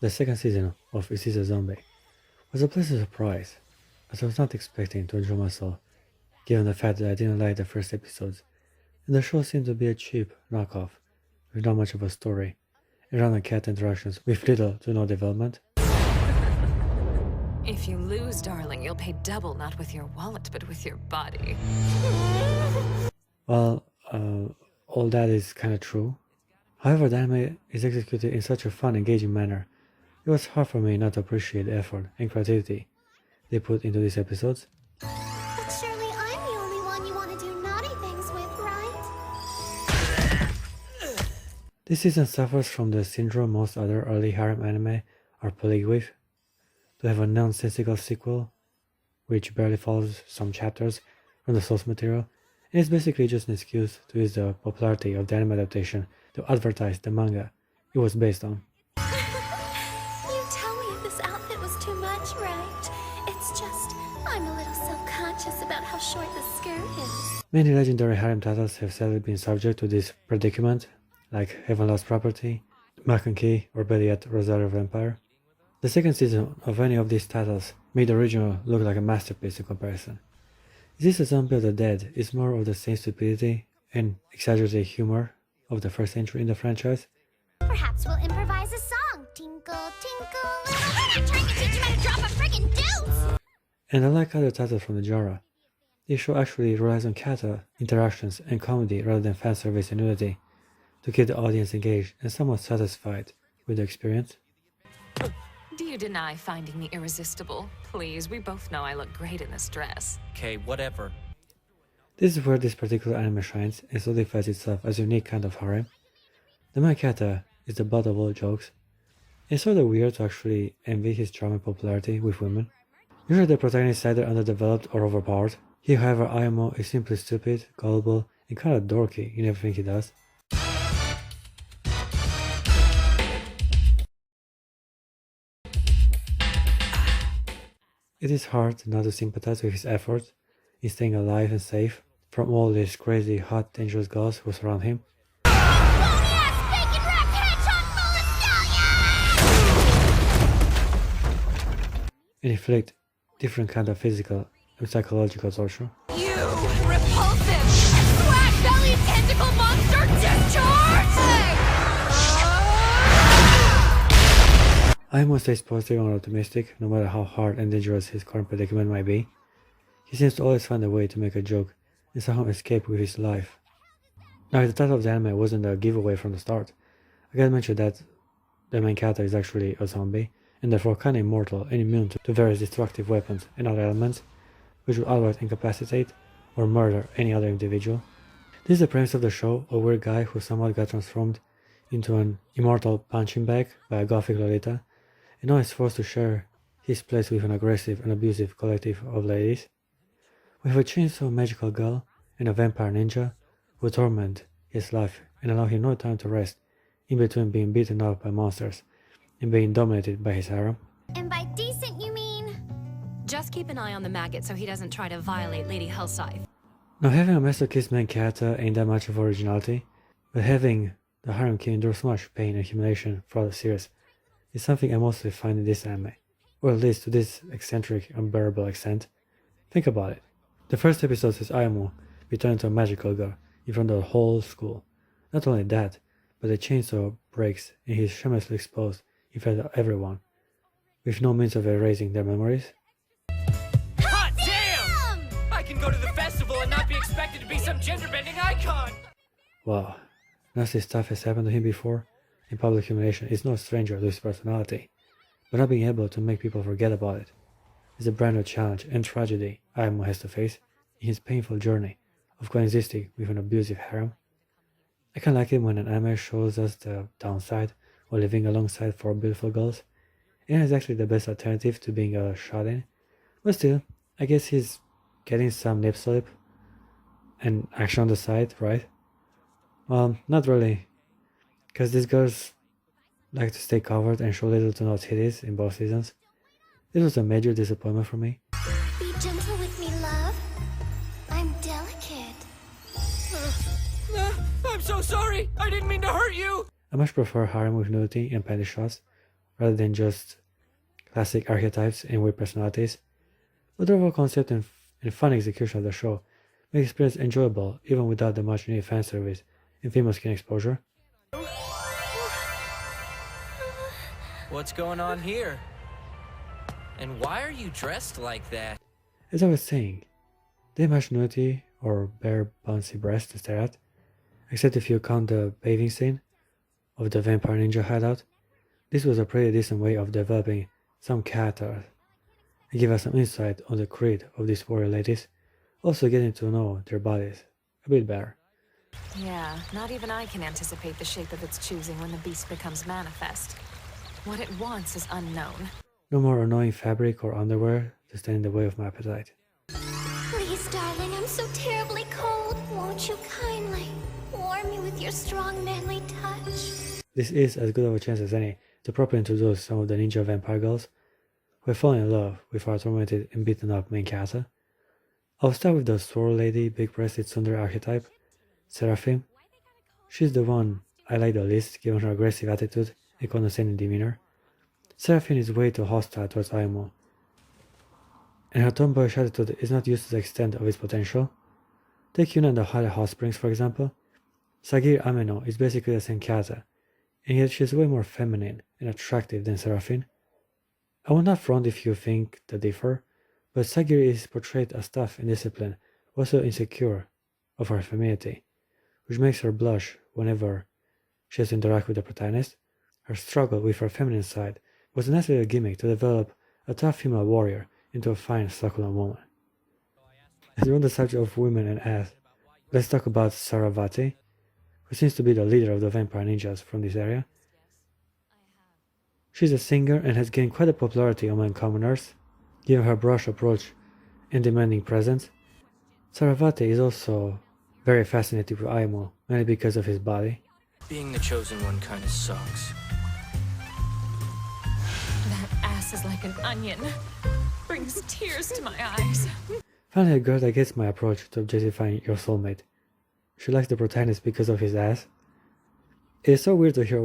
The second season of Is This a Zombie was a pleasant surprise, as I was not expecting to enjoy myself, given the fact that I didn't like the first episodes, and the show seemed to be a cheap knockoff, with not much of a story, and random cat interactions with little to no development. If you lose, darling, you'll pay double, not with your wallet, but with your body. Well, all that is kinda true. However, the anime is executed in such a fun, engaging manner. It was hard for me not to appreciate the effort and creativity they put into these episodes. But surely I'm the only one you want to do naughty things with, right? This season suffers from the syndrome most other early harem anime are plagued with. To have a nonsensical sequel, which barely follows some chapters from the source material, and it's basically just an excuse to use the popularity of the anime adaptation to advertise the manga it was based on. You tell me if this outfit was too much, right? It's just, I'm a little self-conscious about how short the skirt is. Many legendary harem titles have sadly been subject to this predicament, like Heaven Lost Property, Makan Key, or better yet, Rosario Vampire. The second season of any of these titles made the original look like a masterpiece in comparison. Is This a Zombie of the Dead is more of the same stupidity and exaggerated humor of the first entry in the franchise. Perhaps we'll improvise a song. Tinkle, tinkle, little... We're not trying to teach you how to drop a friggin' deuce! And unlike other titles from the genre, this show actually relies on kata interactions and comedy rather than fan service and nudity to keep the audience engaged and somewhat satisfied with the experience. Do you deny finding me irresistible? Please, we both know I look great in this dress. Okay, whatever. This is where this particular anime shines and solidifies itself as a unique kind of harem. The main kata is the butt of all jokes. It's sort of weird to actually envy his charm and popularity with women. Usually the protagonist is either underdeveloped or overpowered. He, however, Ayamo is simply stupid, gullible, and kind of dorky in everything he does. It is hard not to sympathize with his efforts in staying alive and safe from all these crazy, hot, dangerous girls who surround him. And inflict different kind of physical and psychological torture. You repulsive, swag-bellied tentacle monster, discharge! Ayamo stays positive and optimistic, no matter how hard and dangerous his current predicament might be. He seems to always find a way to make a joke and somehow escape with his life. Now, if the title of the anime wasn't a giveaway from the start, I gotta mention that the main character is actually a zombie, and therefore kinda immortal and immune to various destructive weapons and other elements, which would otherwise incapacitate or murder any other individual. This is the premise of the show: a weird guy who somewhat got transformed into an immortal punching bag by a gothic Lolita, and now is forced to share his place with an aggressive and abusive collective of ladies. We have a chainsaw magical girl and a vampire ninja who torment his life and allow him no time to rest in between being beaten up by monsters and being dominated by his harem. And by decent, you mean? Just keep an eye on the maggot so he doesn't try to violate Lady Hellscythe. Now, having a masochist main character ain't that much of originality, but having the harem king endure so much pain and humiliation throughout the series is something I mostly find in this anime, or at least to this eccentric, unbearable extent. Think about it. The first episode says Ayamo be turned into a magical girl in front of the whole school. Not only that, but the chainsaw breaks and he is shamelessly exposed in front of everyone, with no means of erasing their memories. Hot damn! I can go to the festival and not be expected to be some gender-bending icon! Wow, nasty stuff has happened to him before, and public humiliation is no stranger to his personality, but not being able to make people forget about it is a brand new challenge and tragedy Ayamo has to face in his painful journey of coexisting with an abusive harem. I kinda like it when an anime shows us the downside of living alongside four beautiful girls, and it's actually the best alternative to being a shut-in, but still, I guess he's getting some nip slip and action on the side, right? Well, not really, because these girls like to stay covered and show little to no titties in both seasons. This was a major disappointment for me. Be gentle with me, love. I'm delicate. so sorry! I didn't mean to hurt you! I much prefer harem with nudity and panty shots, rather than just classic archetypes and weird personalities. But the overall concept and fun execution of the show make the experience enjoyable even without the much needed fan service and female skin exposure. What's going on here? And why are you dressed like that? As I was saying, they much nudity or bare bouncy breasts to stare at, except if you count the bathing scene of the vampire ninja hideout. This was a pretty decent way of developing some character and give us some insight on the creed of these warrior ladies, also getting to know their bodies a bit better. Yeah, not even I can anticipate the shape of its choosing when the beast becomes manifest. What it wants is unknown. No more annoying fabric or underwear to stand in the way of my appetite. Please, darling, I'm so terribly cold. Won't you kindly warm me with your strong, manly touch? This is as good of a chance as any to properly introduce some of the ninja vampire girls who have fallen in love with our tormented and beaten up main character. I'll start with the sword lady, big-breasted tsundere archetype, Seraphim. She's the one I like the least given her aggressive attitude and condescending demeanor. Seraphim is way too hostile towards Aimo, and her tomboyish attitude is not used to the extent of its potential. Take Yuna and the Hale Hot Springs for example. Sagir Ameno is basically the same character, and yet she is way more feminine and attractive than Seraphim. I will not front if you think they differ, but Sagir is portrayed as tough and disciplined, also insecure of her femininity, which makes her blush whenever she has to interact with the protagonist. Her struggle with her feminine side was a necessary gimmick to develop a tough female warrior into a fine, succulent woman. As we're on the subject of women and ass, let's talk about Saravati, who seems to be the leader of the vampire ninjas from this area. She's a singer and has gained quite a popularity among commoners, given her brash approach and demanding presence. Saravati is also very fascinated with Aimo, mainly because of his body. Being the chosen one kinda sucks. That ass is like an onion. Brings tears to my eyes. Finally, a girl that gets my approach to objectifying your soulmate. She likes the protagonist because of his ass. It is so weird to hear a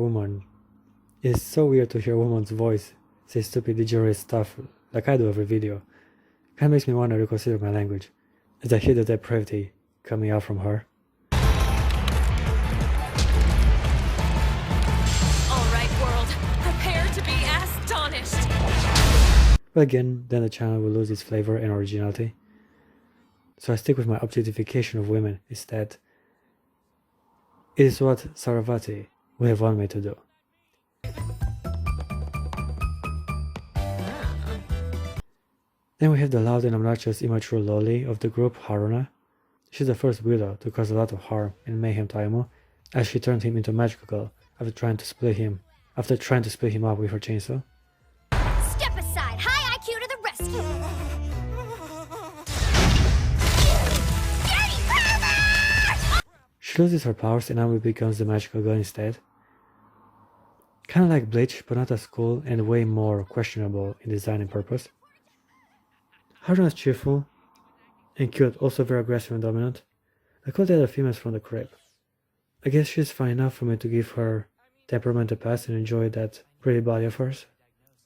woman's voice say stupid degenerate stuff like I do every video. Kinda makes me want to reconsider my language, as I hear the depravity coming out from her. Alright, world. Prepare to be astonished. But again, then the channel will lose its flavor and originality. So I stick with my objectification of women instead. It is what Saravati would have wanted me to do. Then we have the loud and obnoxious immature loli of the group, Haruna. She's the first widow to cause a lot of harm and mayhem to Aimo, as she turned him into a magical girl after trying to split him up with her chainsaw. Step aside, high IQ to the rescue. Dirty pervert! She loses her powers and Aimo becomes the magical girl instead. Kinda like Bleach, but not as cool and way more questionable in design and purpose. Haruna is cheerful and cute, also very aggressive and dominant, like all the other females from the crib. I guess she's fine enough for me to give her temperament a pass and enjoy that pretty body of hers.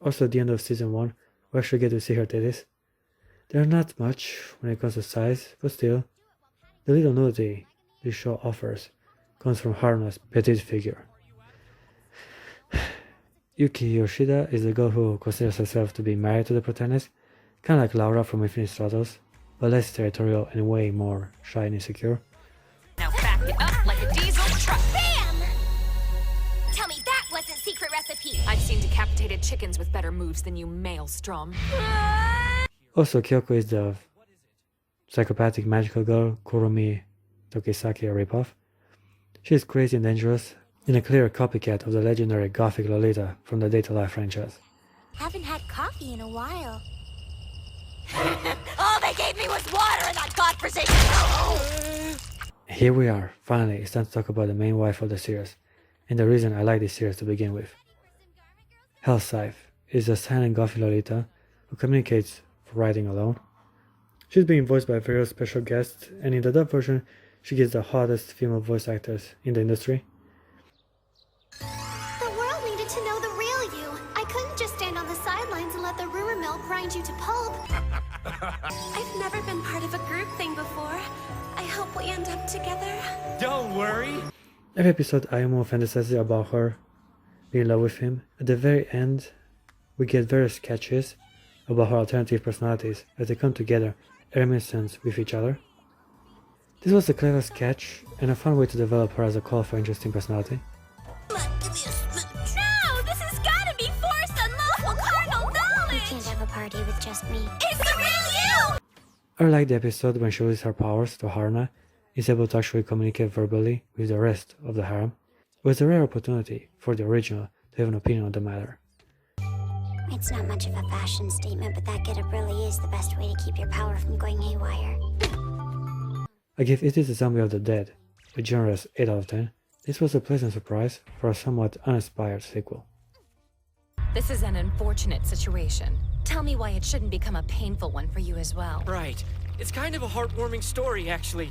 Also at the end of season 1, we actually get to see her titties. They're not much when it comes to size, but still, the little nudity this show offers comes from Haruna's petite figure. Yuki Yoshida is the girl who considers herself to be married to the protagonist, kinda like Laura from Infinite Stratos, but less territorial and way more shy and insecure. Now back it up like a diesel truck. Bam! Tell me that wasn't secret recipe. I've seen decapitated chickens with better moves than you, Maelstrom. Also, Kyoko is the psychopathic magical girl Kurumi Tokisaki, a ripoff. She is crazy and dangerous, and a clear copycat of the legendary Gothic Lolita from the Data Life franchise. Haven't had coffee in a while. All they gave me was water in that godforsaken. Here we are, finally, it's time to talk about the main wife of the series, and the reason I like this series to begin with. Hellscythe is a silent Gothic Lolita who communicates for writing alone. She's being voiced by various special guests, and in the dub version, she gets the hottest female voice actors in the industry. The world needed to know the real you. I couldn't just stand on the sidelines and let the rumor mill grind you to pulp. I've never been part of a group thing before. I hope we end up together. Don't worry. Every episode Ayumu fantasizes about her being in love with him. At the very end, we get various sketches about her alternative personalities as they come together and reminiscence with each other. This was a clever sketch and a fun way to develop her as a colorful, interesting personality. No! This has gotta be forced unlawful cardinal knowledge! You can't have a party with just me. It's the real you! I like the episode when she uses her powers to Harna is able to actually communicate verbally with the rest of the harem. It was a rare opportunity for the original to have an opinion on the matter. It's not much of a fashion statement, but that getup really is the best way to keep your power from going haywire. I give It Is a Zombie of the Dead a generous 8 out of 10. This was a pleasant surprise for a somewhat uninspired sequel. This is an unfortunate situation. Tell me why it shouldn't become a painful one for you as well. Right. It's kind of a heartwarming story, actually.